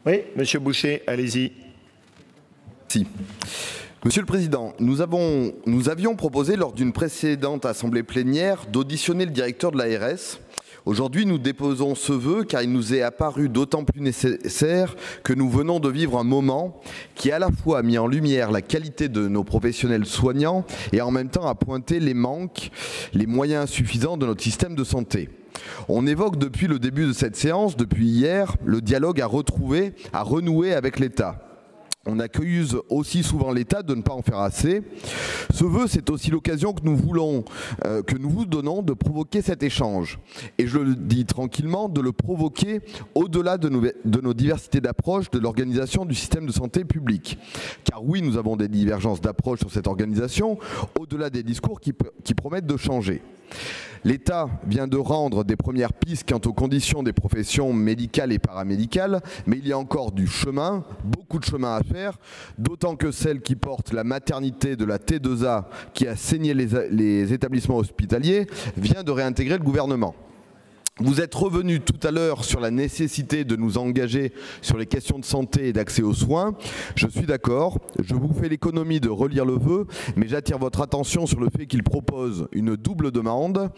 Oui, Monsieur Boucher, allez-y. Si. Monsieur le Président, nous avions proposé lors d'une précédente assemblée plénière d'auditionner le directeur de l'ARS. Aujourd'hui, nous déposons ce vœu car il nous est apparu d'autant plus nécessaire que nous venons de vivre un moment qui à la fois a mis en lumière la qualité de nos professionnels soignants et en même temps a pointé les manques, les moyens insuffisants de notre système de santé. On évoque depuis le début de cette séance, depuis hier, le dialogue à renouer avec l'État. On accuse aussi souvent l'État de ne pas en faire assez. Ce vœu, c'est aussi l'occasion que nous vous donnons de provoquer cet échange. Et je le dis tranquillement, de le provoquer au-delà de nos diversités d'approche de l'organisation du système de santé publique. Car oui, nous avons des divergences d'approche sur cette organisation, au-delà des discours qui promettent de changer. L'État vient de rendre des premières pistes quant aux conditions des professions médicales et paramédicales, mais il y a encore du chemin, beaucoup de chemin à faire, d'autant que celle qui porte la maternité de la T2A, qui a saigné les établissements hospitaliers, vient de réintégrer le gouvernement. Vous êtes revenu tout à l'heure sur la nécessité de nous engager sur les questions de santé et d'accès aux soins. Je suis d'accord, je vous fais l'économie de relire le vœu, mais j'attire votre attention sur le fait qu'il propose une double demande.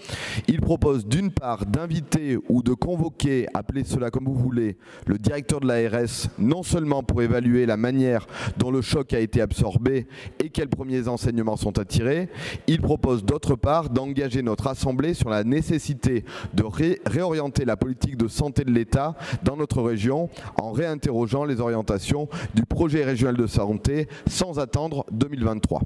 Il propose d'une part d'inviter ou de convoquer, appelez cela comme vous voulez, le directeur de l'ARS, non seulement pour évaluer la manière dont le choc a été absorbé et quels premiers enseignements sont à tirer. Il propose d'autre part d'engager notre Assemblée sur la nécessité de réorienter la politique de santé de l'État dans notre région en réinterrogeant les orientations du projet régional de santé sans attendre 2023.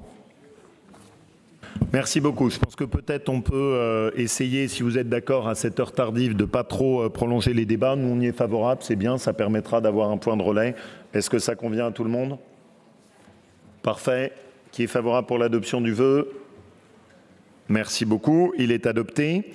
Merci beaucoup. Je pense que peut-être on peut essayer, si vous êtes d'accord à cette heure tardive, de ne pas trop prolonger les débats. Nous, on y est favorable, c'est bien, ça permettra d'avoir un point de relais. Est-ce que ça convient à tout le monde? Parfait. Qui est favorable pour l'adoption du vœu? Merci beaucoup. Il est adopté.